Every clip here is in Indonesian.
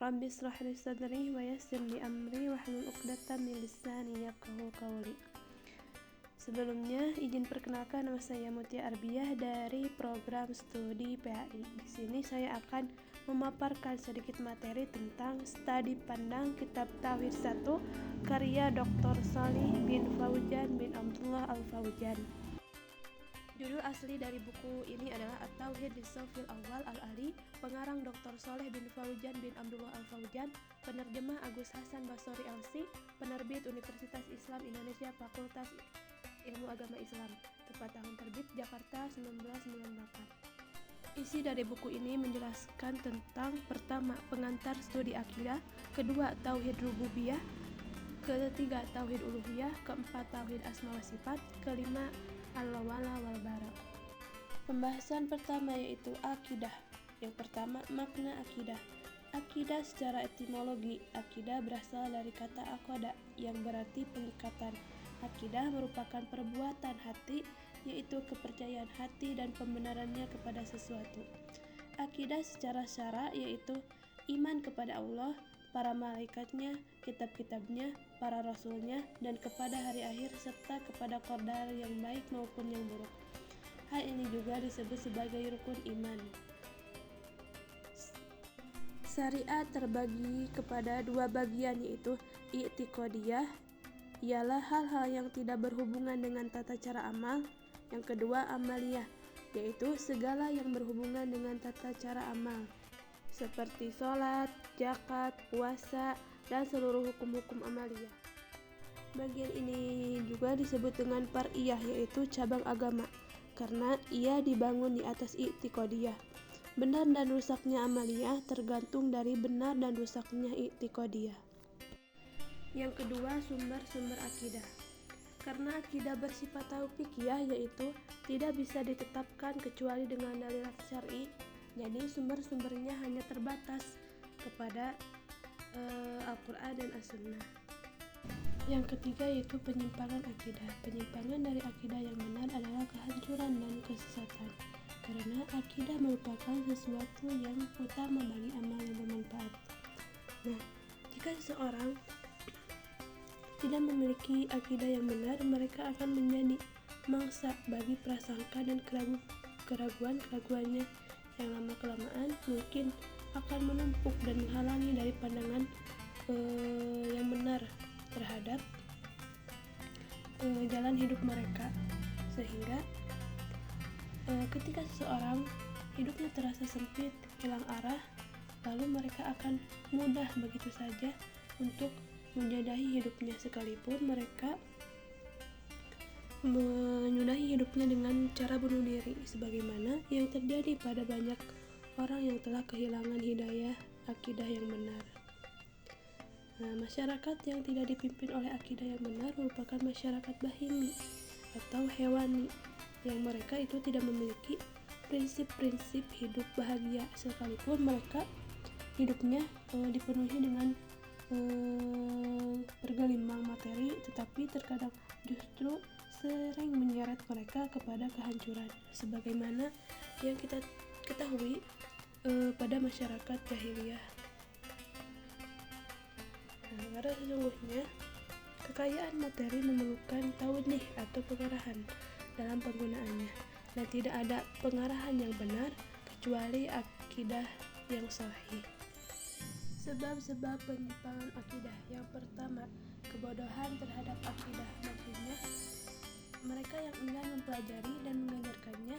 Rabbi shrah li sadri wa yassir li amri wahlul 'uqdatam min lisani yafqahu qawli. Sebelumnya, izin perkenalkan, nama saya Mutia Arbiah dari program studi PAI. Di sini saya akan memaparkan sedikit materi tentang studi pandang kitab Tauhid 1 karya Dr. Shalih bin Fauzan bin Abdullah Al-Fauzan. Judul asli dari buku ini adalah At-Tauhid Lis-Shaufil Awwal Al-Ali, pengarang Dr. Shalih bin Fauzan bin Abdullah Al-Fauzan, penerjemah Agus Hasan Basori LC, penerbit Universitas Islam Indonesia Fakultas Ilmu Agama Islam, tepat tahun terbit Jakarta 1998. Isi dari buku ini menjelaskan tentang pertama, pengantar studi akidah, kedua, tauhid rububiyah, ketiga, tauhid uluhiyah, keempat, tauhid asma wa sifat, kelima, al-wala wal bara. Pembahasan pertama yaitu akidah. Yang pertama, makna akidah. Akidah secara etimologi, akidah berasal dari kata aqada yang berarti pengikatan. Akidah merupakan perbuatan hati, yaitu kepercayaan hati dan pembenarannya kepada sesuatu. Akidah secara syara yaitu iman kepada Allah, para malaikatnya, kitab-kitabnya, para rasulnya, dan kepada hari akhir serta kepada qadar yang baik maupun yang buruk. Hal ini juga disebut sebagai rukun iman. Syariat terbagi kepada dua bagian, yaitu i'tiqadiyah, ialah hal-hal yang tidak berhubungan dengan tata cara amal. Yang kedua, amaliyah, yaitu segala yang berhubungan dengan tata cara amal, seperti sholat, zakat, puasa, dan seluruh hukum-hukum amaliyah. Bagian ini juga disebut dengan far'iyah, yaitu cabang agama, karena ia dibangun di atas i'tiqadiyah. Benar dan rusaknya amaliyah tergantung dari benar dan rusaknya i'tiqadiyah. Yang kedua, sumber-sumber akidah. Karena akidah bersifat tauqifiyah, yaitu tidak bisa ditetapkan kecuali dengan dalil syar'i, jadi sumber-sumbernya hanya terbatas kepada Al-Quran dan As-Sunnah. Yang ketiga yaitu penyimpangan akidah. Penyimpangan dari akidah yang benar adalah kehancuran dan kesesatan, karena akidah merupakan sesuatu yang utama bagi amal yang bermanfaat. Nah, jika seseorang tidak memiliki akidah yang benar, mereka akan menjadi mangsa bagi prasangka dan keraguan-keraguannya yang lama-kelamaan mungkin akan menumpuk dan menghalangi dari pandangan yang benar terhadap jalan hidup mereka, sehingga ketika seseorang hidupnya terasa sempit, hilang arah, lalu mereka akan mudah begitu saja untuk menyudahi hidupnya, sekalipun mereka menyudahi hidupnya dengan cara bunuh diri, sebagaimana yang terjadi pada banyak orang yang telah kehilangan hidayah akidah yang benar. Nah, masyarakat yang tidak dipimpin oleh akidah yang benar merupakan masyarakat bahimi atau hewani, yang mereka itu tidak memiliki prinsip-prinsip hidup bahagia, sekalipun mereka hidupnya dipenuhi dengan bergelimang materi, tetapi terkadang justru sering menyeret mereka kepada kehancuran, sebagaimana yang kita ketahui pada masyarakat jahiliyah. Nah, karena sesungguhnya kekayaan materi memerlukan tawdih atau pengarahan dalam penggunaannya, dan tidak ada pengarahan yang benar kecuali akidah yang sahih. Sebab-sebab penyimpangan akidah. Yang pertama, kebodohan terhadap akidah, maksudnya mereka yang enggan mempelajari dan mengajarkannya,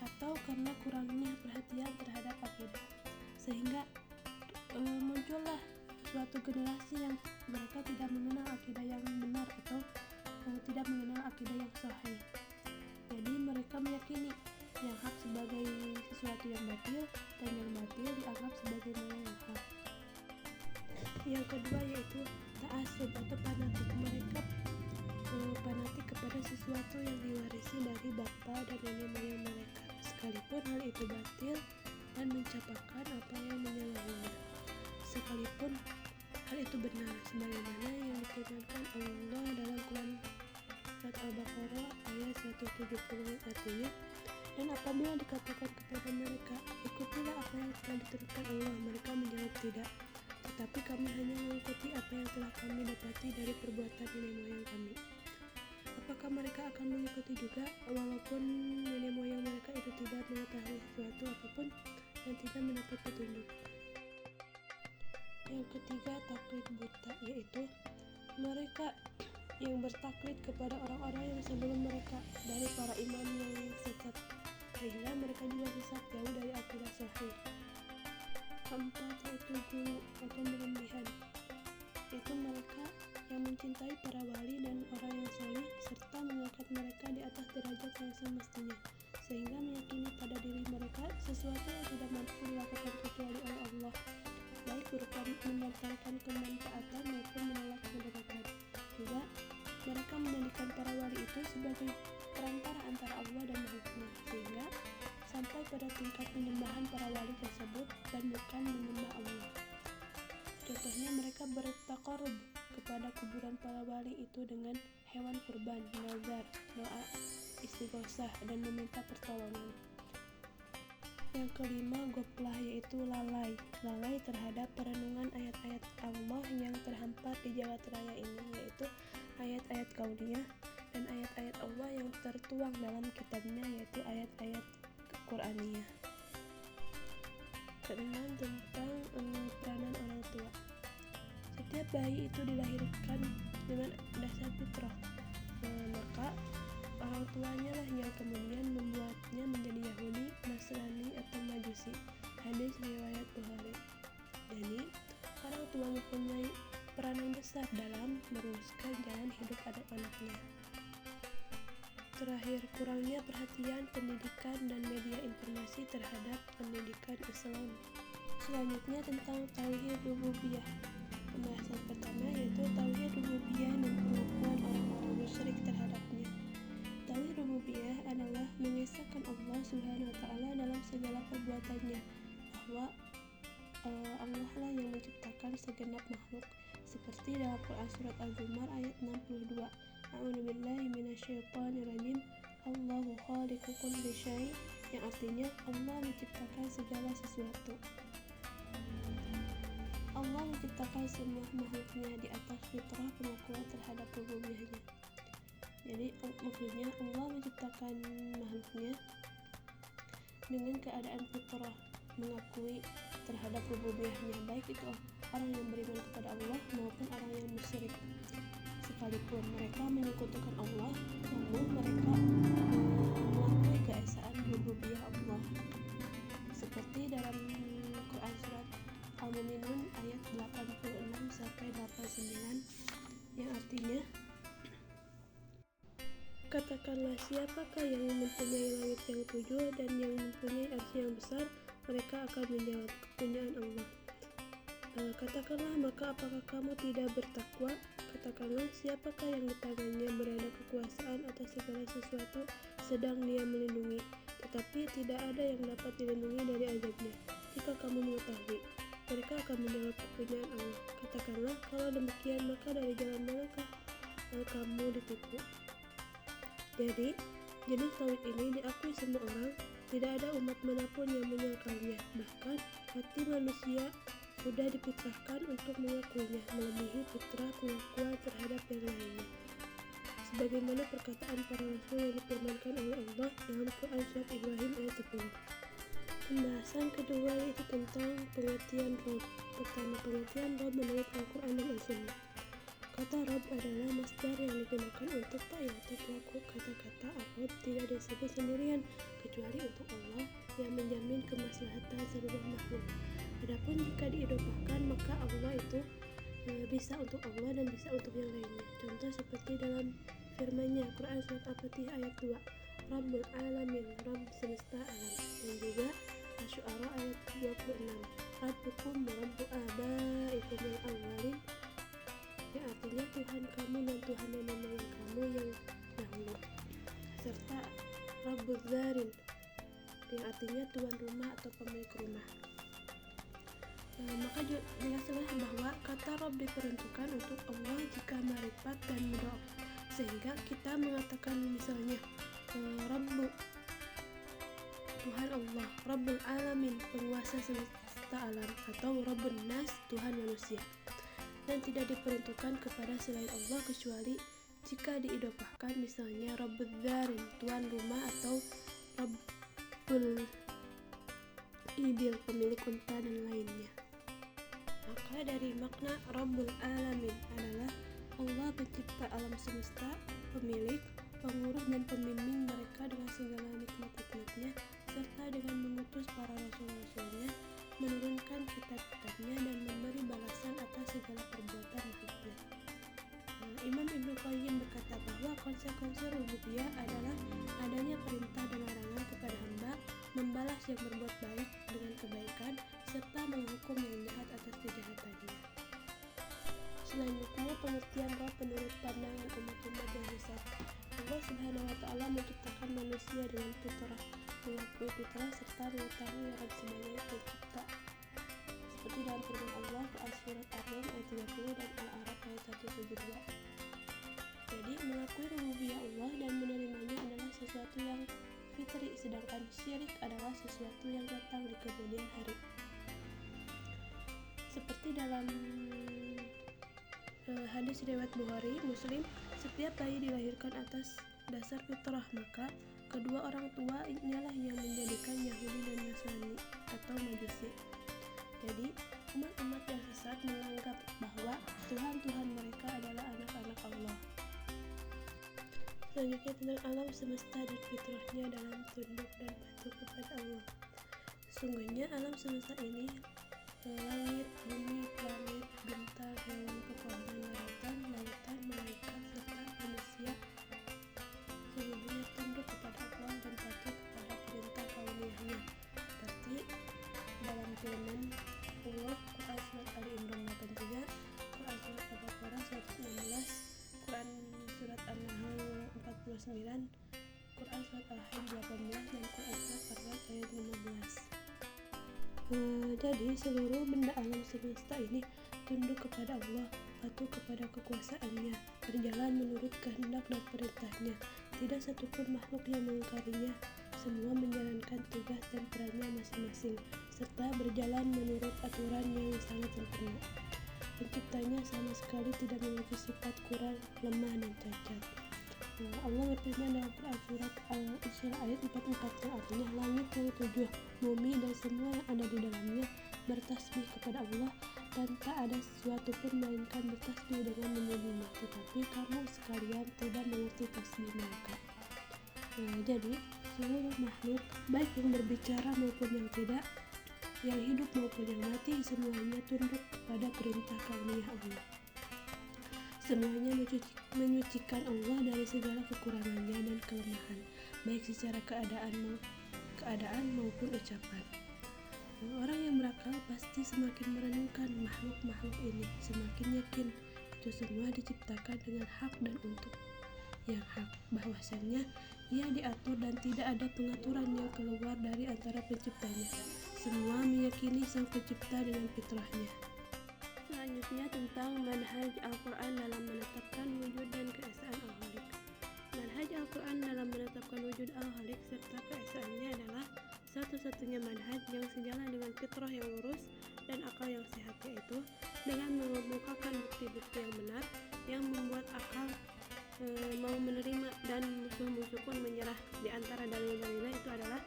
atau karena kurangnya perhatian terhadap akidah, sehingga muncullah suatu generasi yang mereka tidak mengenal akidah yang benar atau tidak mengenal akidah yang sahih. Jadi mereka meyakini yang hak sebagai sesuatu yang batil, dan yang batil dianggap sebagai yang hak. Yang kedua yaitu ta'assub atau fanatik. Mereka fanatik kepada sesuatu yang diwarisi dari bapa dan nenek moyang mereka, sekalipun hal itu batil dan mencapakan apa yang menyalahinya, sekalipun hal itu benar, sebagaimana yang difirmankan Allah dalam Quran surat Al-Baqarah ayat 170, artinya, dan apabila dikatakan kepada mereka, ikutilah apa yang telah diturunkan Allah, mereka menjawab tidak. kami hanya mengikuti apa yang telah kami dapati dari perbuatan nenek moyang kami. Apakah mereka akan mengikuti juga, walaupun nenek moyang mereka itu tidak mengetahui sesuatu apapun dan tidak mendapat petunjuk? Yang ketiga, taklid buta, yaitu mereka yang bertaklid kepada orang-orang yang sebelum mereka dari para imam yang sesat, sehingga mereka juga sesat jauh dari akidah sahih. Keempat, yaitu gulu atau berlebihan, yaitu mereka yang mencintai para wali dan orang yang saleh serta mengangkat mereka di atas derajat yang semestinya, sehingga meyakini pada diri mereka sesuatu yang tidak mampu dilakukan kecuali oleh Allah, baik berupa mendatangkan kemanfaatan maupun menolak kemudaratan. Juga mereka menjadikan para wali itu sebagai perantara antara Allah dan makhluknya, sehingga sampai pada tingkat penyembahan para wali tersebut dan bukan menyembah Allah. Contohnya, mereka bertakarub kepada kuburan para wali itu dengan hewan kurban, nazar, doa, istighosah, dan meminta pertolongan. Yang kelima, goplah, yaitu lalai terhadap perenungan ayat-ayat Allah yang terhampar di jagat raya ini, yaitu ayat-ayat kauniyah dan ayat-ayat Allah yang tertuang dalam kitabnya, yaitu ayat-ayat Qur'aniyah. Keenam, tentang peranan orang tua. Setiap bayi itu dilahirkan dengan dasar fitrah, maka orang tuanya lah yang kemudian membuatnya menjadi Yahudi, Nasrani, atau Majusi. Hadis riwayat Bukhari. Jadi, orang tua mempunyai peranan besar dalam meluruskan jalan hidup anak-anaknya. Terakhir, kurangnya perhatian pendidikan dan media informasi terhadap pendidikan Islam. Selanjutnya, tentang tauhid rububiyah. Pembahasan pertama yaitu tauhid rububiyah dan pengakuan orang-orang musyrik terhadapnya. Tauhid rububiyah adalah mengesahkan Allah Subhanahu wa taala dalam segala perbuatannya, bahwa Allah lah yang menciptakan segenap makhluk, seperti dalam Quran surat Al-Zumar ayat 62. A'udzubillahi minasyaitonirrajim. Allahu khaliqu kulli syai', yang artinya Allah menciptakan segala sesuatu. Allah menciptakan semua makhluknya di atas fitrah pengakuan terhadap rububiyahnya. Jadi maksudnya Allah menciptakan makhluknya dengan keadaan fitrah mengakui terhadap rububiyahnya, baik itu orang yang beriman kepada Allah maupun orang yang musyrik. Sekalipun mereka menyekutukan Allah, namun mereka mengakui keesaan rububiyah Allah, seperti dalam Quran surat Al-Mu'minun ayat 86 sampai 89, yang artinya, katakanlah, siapakah yang mempunyai langit yang 7 dan yang mempunyai arsy yang besar? Mereka akan menjawab, kepunyaan Allah. Katakanlah, maka apakah kamu tidak bertakwa? Katakanlah, siapakah yang di tangannya berada kekuasaan atas segala sesuatu, sedang dia melindungi, tetapi tidak ada yang dapat dilindungi dari azabnya. Jika kamu mengetahui, mereka akan menjawab, kepunyaan Allah. Katakanlah, kalau demikian, maka dari jalan manakah kamu ditipu? Jadi jenis tauhid ini diakui semua orang, tidak ada umat manapun yang menyangkalnya. Bahkan hati manusia sudah difitrahkan untuk mengakuinya, melebihi fitrah pengakuan terhadap yang lainnya, sebagaimana perkataan para rasul yang difirmankan oleh Allah dalam Quran surat Ibrahim ayat 10. Pembahasan kedua yaitu tentang pengertian Rabb. Pertama, pengertian Rabb menurut Al-Quran dan As-Sunnah. Kata Rabb adalah masdar yang digunakan untuk atau pelaku kata-kata Rabb tidak disebut sendirian, kecuali untuk Allah yang menjamin kemaslahatan seluruh makhluk. Adapun jika diidhofahkan, maka Allah itu bisa untuk Allah dan bisa untuk yang lainnya. Contoh seperti dalam firman-Nya Quran surat Al-Fatih ayat 2, Rabbul Alamin, Rabb semesta alam, dan juga Asy-Syu'ara ayat 26, Rabbukum wa Rabbu abaikumul awwalin, yang artinya Tuhan kamu dan Tuhan nenek moyang kamu yang dahulu, serta Rabbuz Zarin, yang artinya tuan rumah atau pemilik rumah. Maka jelaslah bahwa kata Rabb diperuntukkan untuk Allah jika ma'rifat dan mudhaf, sehingga kita mengatakan misalnya Rabbu, Tuhan Allah, Rabbul Alamin, penguasa semesta alam, atau Rabbun Nas, Tuhan manusia. dan tidak diperuntukkan kepada selain Allah kecuali jika diidopahkan, misalnya Rabbul Dharin, tuan rumah, atau Rabbul Ibil, pemilik unta, dan lainnya. Maka dari makna Rabbul Alamin adalah Allah pencipta alam semesta, pemilik, pengurus, dan pembimbing mereka dengan segala nikmat-nikmatnya, serta dengan mengutus para rasul-rasulnya, menurunkan kitab-kitabnya, dan memberi balasan atas segala perbuatan makhluknya. Imam Ibnu Qayyim berkata bahwa konsekuensi rububiyah adalah adanya perintah dan larangan kepada hamba, membalas yang berbuat baik dengan kebaikan, serta menghukum yang jahat atas kejahatannya. Selanjutnya, pengertian Rabb menurut pandangan umat-umat yang sesat. Allah Subhanahu wa Ta'ala menciptakan manusia dengan fitrah, mengakui fitrah, serta mengetahui Rabb sebagai pencipta, seperti dalam firman Allah Al-Surat Ar-Rum ayat 30 dan Al-A'raf ayat 172. Jadi, mengakui rububiyah Allah dan menerimanya adalah sesuatu yang fitri, sedangkan syirik adalah sesuatu yang datang di kemudian hari. Seperti dalam hadis riwayat Bukhari, Muslim, setiap bayi dilahirkan atas dasar fitrah, maka kedua orang tua ialah yang menjadikan Yahudi dan Nasrani atau Majusi. Jadi, umat-umat yang sesat menganggap bahwa Tuhan-Tuhan mereka adalah anak-anak Allah. Selanjutnya, tentang alam semesta dan fitrahnya dalam tunduk dan patuh kepada Allah. Sesungguhnya alam semesta ini, langit, bumi, planet, bintang, hewan, pepohonan, daratan, lautan, malaikat, serta manusia, seluruhnya tunduk kepada Allah dan patuh kepada perintah kauniyahnya. Seperti dalam firman Allah, Quran Surat Ali Imran 83, Quran Surat Al-Baqarah 116, Quran Surat An-Nahl 49, Quran Surat Al-Hajj 18, dan Quran Surat Ar-Ra'd ayat 15. Jadi seluruh benda alam semesta ini tunduk kepada Allah, patuh kepada kekuasaannya, berjalan menurut kehendak dan perintahnya. Tidak satupun makhluk yang mengingkarinya. Semua menjalankan tugas dan perannya masing-masing, serta berjalan menurut aturan yang sangat sempurna. Penciptanya sama sekali tidak memiliki sifat kurang, lemah, dan cacat. Allah berfirman dalam Quran Surat Al-Isra ayat 44 yang artinya, langit yang ketujuh, bumi, dan semua yang ada di dalamnya bertasbih kepada Allah, dan tak ada sesuatu pun melainkan bertasbih dengan menyembahnya, tetapi kamu sekalian tidak mengerti tasbih mereka. Jadi seluruh makhluk, baik yang berbicara maupun yang tidak, yang hidup maupun yang mati, semuanya tunduk kepada perintah kauniyah Allah. Semuanya menyucikan Allah dari segala kekurangannya dan kelemahan, baik secara keadaan maupun ucapan. Orang yang berakal pasti semakin merenungkan makhluk-makhluk ini, semakin yakin itu semua diciptakan dengan hak dan untuk yang hak, bahwasannya ia diatur dan tidak ada pengaturan yang keluar dari antara penciptanya. Semua meyakini sang pencipta dengan fitrahnya. Selanjutnya, tentang manhaj Al-Quran dalam menetapkan wujud dan keesaan Al-Khaliq. Manhaj Al-Quran dalam menetapkan wujud Al-Khaliq serta keesaannya adalah satu-satunya manhaj yang sejalan dengan fitrah yang lurus dan akal yang sehat, yaitu dengan mengemukakan bukti-bukti yang benar yang membuat akal mau menerima dan musuh-musuh pun menyerah. Di antara dalil-dalilnya itu adalah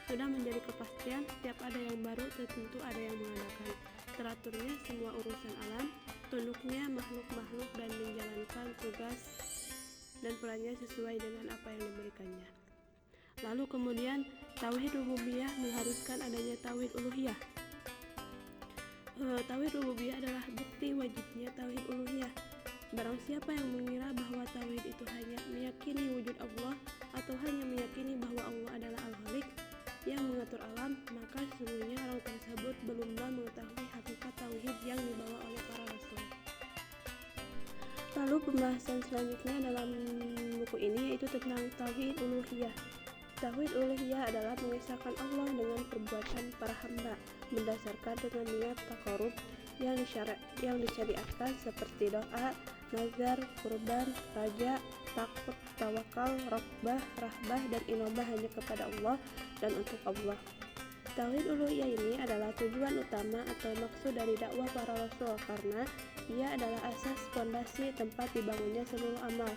sudah menjadi kepastian setiap ada yang baru tentu ada yang mengadakan, teraturnya semua urusan alam, tunduknya makhluk-makhluk, dan menjalankan tugas dan perannya sesuai dengan apa yang diberikannya. Lalu kemudian tauhid rububiyah mengharuskan adanya tauhid uluhiyah. Tauhid rububiyah adalah bukti wajibnya tauhid uluhiyah. Barang siapa yang mengira bahwa tauhid itu hanya meyakini wujud Allah atau hanya meyakini bahwa Allah adalah Al-Khaliq yang mengatur alam, maka sesungguhnya orang tersebut belumlah mengetahui hakikat tauhid yang dibawa oleh para rasul. Lalu pembahasan selanjutnya dalam buku ini yaitu tentang tauhid uluhiyah. Tauhid uluhiyah adalah mengesahkan Allah dengan perbuatan para hamba, mendasarkan dengan niat taqarrub yang disyariatkan seperti doa, nazar, kurban, raja, takut, tawakal, rahbah, dan inabah hanya kepada Allah dan untuk Allah. Tauhid uluhiyah ini adalah tujuan utama atau maksud dari dakwah para rasul karena ia adalah asas fondasi tempat dibangunnya seluruh amal.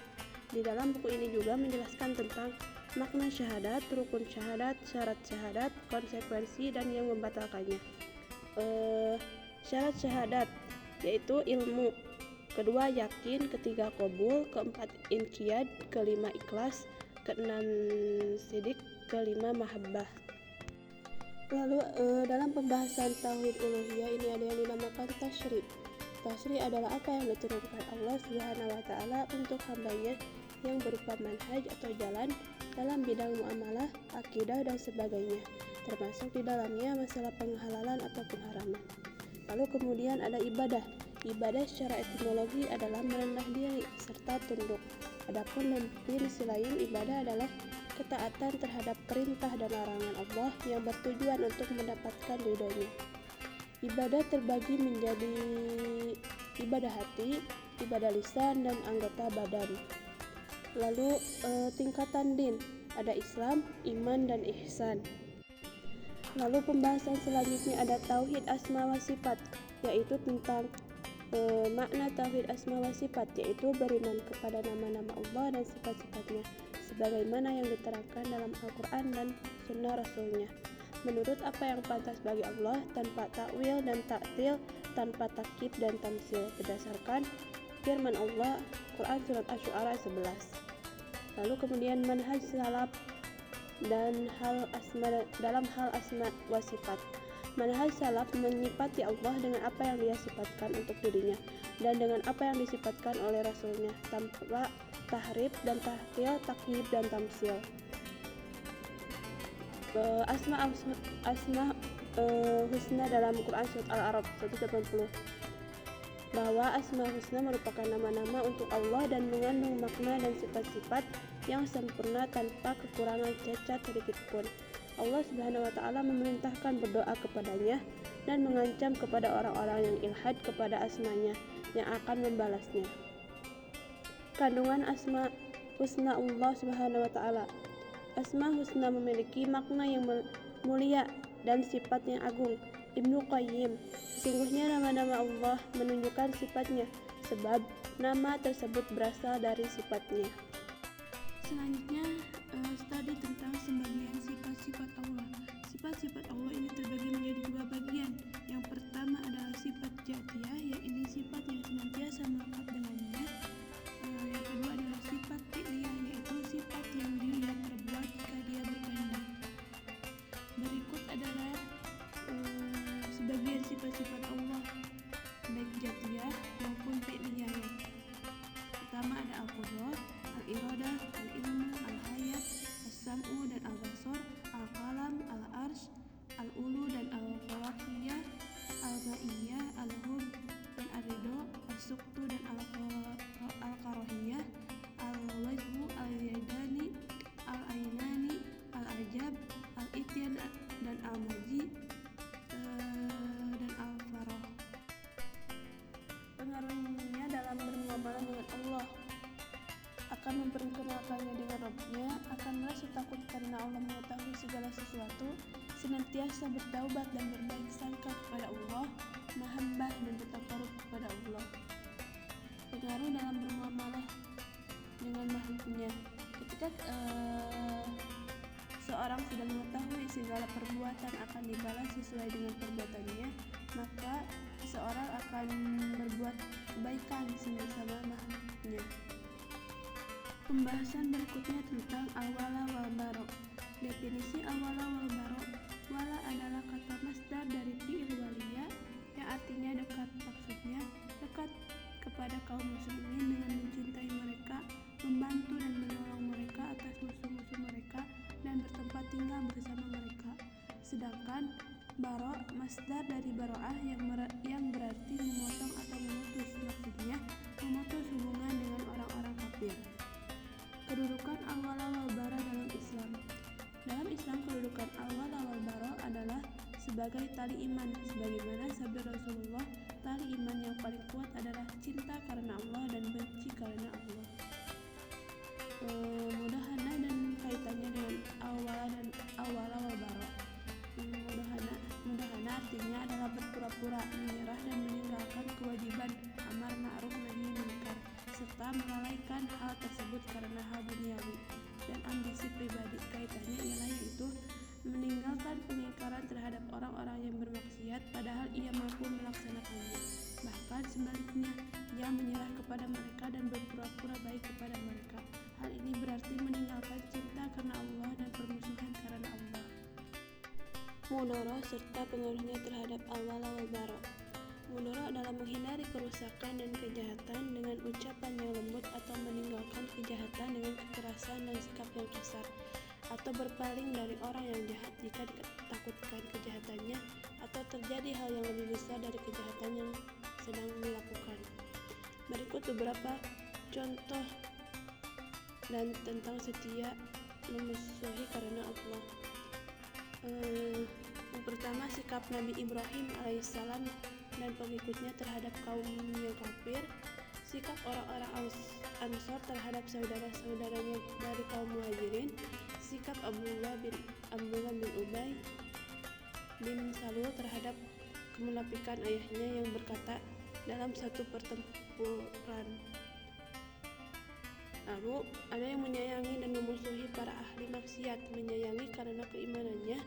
Di dalam buku ini juga menjelaskan tentang makna syahadat, rukun syahadat, syarat syahadat, konsekuensi, dan yang membatalkannya. Syarat syahadat yaitu ilmu, kedua yakin, ketiga qabul, keempat inqiyad, kelima ikhlas, keenam sidik, kelima mahabbah. Lalu dalam pembahasan tauhid uluhiyah ini ada yang dinamakan tasyri'. Tasyri' adalah apa yang diturunkan Allah Subhanahu wa taala untuk hambanya yang berupa manhaj atau jalan dalam bidang muamalah, akidah, dan sebagainya, termasuk di dalamnya masalah penghalalan atau pengharaman. Lalu kemudian ada ibadah. Ibadah secara etimologi adalah merendah diri serta tunduk. Adapun definisi lain, ibadah adalah ketaatan terhadap perintah dan larangan Allah yang bertujuan untuk mendapatkan ridhonya. Ibadah terbagi menjadi ibadah hati, ibadah lisan, dan anggota badan. Lalu tingkatan din, ada Islam, iman, dan ihsan. Lalu pembahasan selanjutnya ada tauhid asma wa sifat, yaitu tentang makna tauhid asma wa sifat, yaitu beriman kepada nama-nama Allah dan sifat-sifatnya sebagaimana yang diterangkan dalam Al-Quran dan sunnah Rasulnya, menurut apa yang pantas bagi Allah tanpa takwil dan taktil, tanpa takyif dan tamsil, berdasarkan firman Allah Quran surat Asy-Syu'ara 11. Lalu kemudian manhaj salaf dan dalam hal asma wa sifat. Manhaj salaf menyifati Allah dengan apa yang dia sifatkan untuk dirinya dan dengan apa yang disifatkan oleh Rasulnya tanpa tahrif dan tahtil, takyif dan tamsil. Asma husna dalam Quran surat Al-A'raf 180, bahwa asma husna merupakan nama-nama untuk Allah dan mengandung makna dan sifat-sifat yang sempurna tanpa kekurangan cacat sedikit pun. Allah Subhanahu wa taala memerintahkan berdoa kepadanya dan mengancam kepada orang-orang yang ilhad kepada asmanya yang akan membalasnya. Kandungan asma husna Allah Subhanahu wa taala. Asma husna memiliki makna yang mulia dan sifat yang agung. Ibnu Qayyim, sesungguhnya nama-nama Allah menunjukkan sifatnya, sebab nama tersebut berasal dari sifatnya. Selanjutnya, studi tentang sembagian sifat-sifat Allah. Sifat-sifat Allah ini terbagi menjadi dua bagian. Yang pertama adalah sifat dzatiyah, yaitu sifat yang senantiasa melekat dengannya. Yang kedua adalah sifat fi'liyah, yaitu sifat yang dilihat terbuat jika dia berkehendak. Berikut adalah sebagian sifat-sifat Allah baik dzatiyah maupun fi'liyah. Pertama ada al-qudrah, al-iradah, al-ilmu, al-hayat, as-sam'u dan al-basar, al-qalam, al-arsh, al-ulu dan al-fawaqiyah, al-ma'iyah, al-hub dan al-ridho, al-suktu dan al-karahiyah, al-wajhu, al-yadani, al-ainani, al-ajab, al-ityan dan al-maji dan al-farah. Pengaruhnya dalam bermuamalah dengan Allah akan memperkenalkannya dengan Rabbnya, akan merasa takut karena Allah mengetahui segala sesuatu, senantiasa bertaubat dan berbaik sangka kepada Allah, mahabbah dan bertakarub kepada Allah. Pengaruh dalam bermuamalah dengan makhluknya, ketika seorang sudah mengetahui segala perbuatan akan dibalas sesuai dengan perbuatannya, maka seseorang akan berbuat kebaikan sama makhluknya. Pembahasan berikutnya tentang al-wala wal bara'. Definisi al-wala wal bara'. Wala adalah kata masdar dari fi'il waliya yang artinya dekat. Maksudnya dekat kepada kaum muslimin dengan mencintai mereka, membantu dan menolong mereka atas musuh-musuh mereka, dan bertempat tinggal bersama mereka. Sedangkan bara' masdar dari bara'ah yang berarti memotong atau memutus. Maksudnya memutus hubungan dengan orang-orang kafir. Kedudukan al-wala wal bara dalam Islam. Dalam Islam, kedudukan al-wala wal bara adalah sebagai tali iman, sebagaimana sabda Rasulullah, tali iman yang paling kuat adalah cinta karena Allah dan benci karena Allah. Mudahana dan kaitannya dengan al-wala wal bara. Mudahana melakukan hal tersebut karena hal duniawi dan ambisi pribadi. Kaitannya ialah yaitu meninggalkan pengingkaran terhadap orang-orang yang bermaksiat padahal ia mampu melaksanakannya. Bahkan sebaliknya, ia menyerah kepada mereka dan berpura-pura baik kepada mereka. Hal ini berarti meninggalkan cinta karena Allah dan permusuhan karena Allah. Mudoroh serta pengaruhnya terhadap al-wala wal bara. Mudoroh adalah menghindari kerusakan dan kejahatan dengan ucapan yang lembut atau meninggalkan kejahatan dengan kekerasan dan sikap yang kasar, atau berpaling dari orang yang jahat jika ditakutkan kejahatannya atau terjadi hal yang lebih besar dari kejahatan yang sedang dilakukan. Berikut beberapa contoh dan tentang setia memusuhi karena Allah. Yang pertama, sikap Nabi Ibrahim alaihissalam dan pengikutnya terhadap kaum yang kafir. Sikap orang-orang Ansor terhadap saudara-saudaranya dari kaum Muhajirin. Sikap Abdullah bin Ubay bin Salul terhadap kemunafikan ayahnya yang berkata dalam satu pertempuran. Lalu ada yang menyayangi dan memusuhi para ahli maksiat, menyayangi karena keimanannya,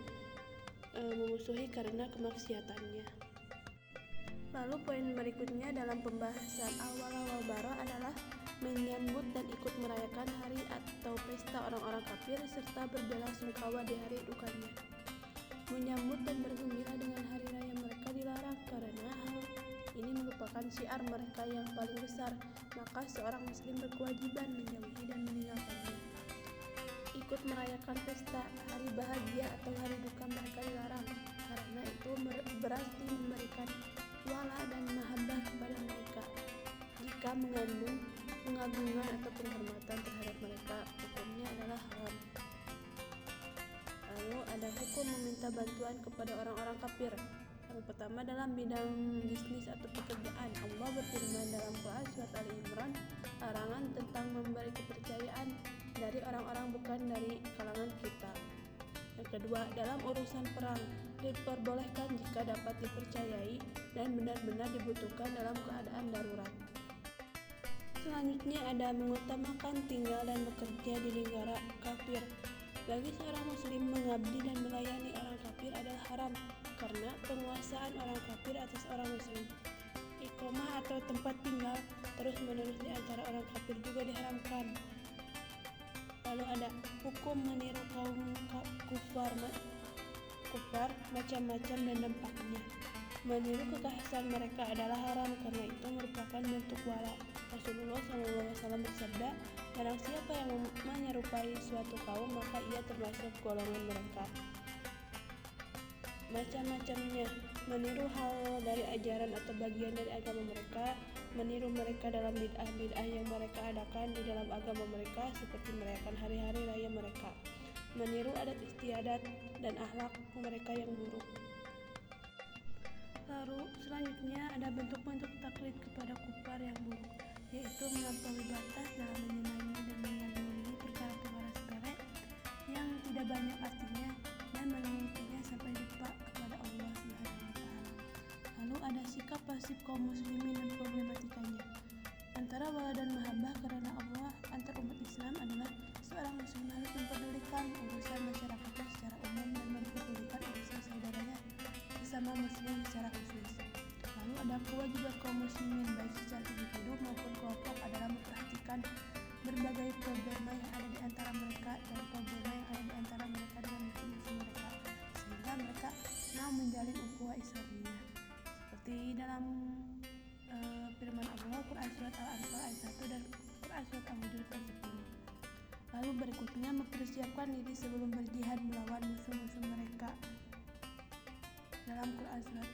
memusuhi karena kemaksiatannya. Lalu poin berikutnya dalam pembahasan al-wala wal bara adalah menyambut dan ikut merayakan hari atau pesta orang-orang kafir serta berbelasungkawa di hari dukanya. Menyambut dan bergembira dengan hari raya mereka dilarang karena hal ini merupakan syiar mereka yang paling besar, maka seorang muslim berkewajiban menjauhi dan meninggalkannya. Ikut merayakan pesta, hari bahagia atau hari duka mereka dilarang karena itu berarti memberikan wala dan mahabbah kepada mereka. Jika mengandung pengagungan atau penghormatan terhadap mereka, hukumnya adalah haram. Lalu ada hukum meminta bantuan kepada orang-orang kafir. Yang pertama dalam bidang bisnis atau pekerjaan. Allah berfirman dalam Quran surat Ali Imran, larangan tentang memberi kepercayaan dari orang-orang bukan dari kalangan kita. Yang kedua, dalam urusan perang diperbolehkan jika dapat dipercayai dan benar-benar dibutuhkan dalam keadaan darurat. Selanjutnya ada mengutamakan tinggal dan bekerja di negara kafir. Bagi seorang muslim mengabdi dan melayani orang kafir adalah haram karena penguasaan orang kafir atas orang muslim. Iqamah atau tempat tinggal terus-menerus di antara orang kafir juga diharamkan. Lalu ada hukum meniru kaum kufar, macam-macam dan dampaknya. Meniru kekhasan mereka adalah haram karena itu merupakan bentuk wala. Rasulullah SAW bersabda, barang siapa yang menyerupai suatu kaum maka ia termasuk golongan mereka. Macam-macamnya, meniru hal dari ajaran atau bagian dari agama mereka, meniru mereka dalam bid'ah-bid'ah yang mereka adakan di dalam agama mereka seperti merayakan hari-hari raya mereka, meniru adat istiadat dan akhlak mereka yang buruk. Lalu selanjutnya ada bentuk-bentuk taklid kepada kufar yang buruk, yaitu melampaui batas dalam menyenangi dan mengagumi perkara-perkara sepele yang tidak banyak artinya dan mengikutinya sampai lupa kepada Allah SWT. Lalu ada sikap pasif kaum muslimin dan problematikanya. Antara wala dan mahabbah karena Allah antar umat Islam adalah seorang muslim harus mempedulikan urusan masyarakatnya secara umum dan mempedulikan urusan saudaranya sesama muslim secara khusus. Lalu ada kewajiban kaum muslimin baik secara individu maupun kelompok adalah memperhatikan berbagai problema yang ada di antara mereka dan problema yang ada di antara mereka dengan musuh-musuh mereka, sehingga mereka mau menjalin ukhuwah Islamiyah. Seperti dalam firman Allah Quran surat Al-Anfal ayat 1 dan Quran surat Al-Hujurat ayat 10. Lalu berikutnya mempersiapkan diri sebelum berjihad melawan musuh-musuh mereka. Dalam Quran surat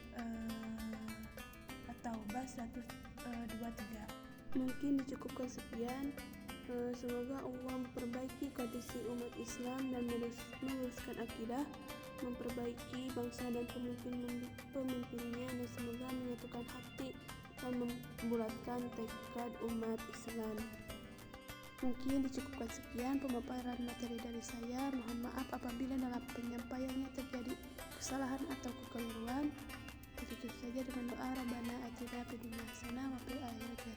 At-Taubah 123. Mungkin dicukupkan sekian. Semoga Allah memperbaiki kondisi umat Islam dan meluruskan akidah, memperbaiki bangsa dan pemimpinnya, dan semoga menyatukan hati dan membulatkan tekad umat Islam. Mungkin dicukupkan sekian pemaparan materi dari saya. Mohon maaf apabila dalam penyampaiannya terjadi kesalahan atau kekeliruan. Tutup saja dengan doa Rabbana atina fid dunya hasanah wa fil akhirati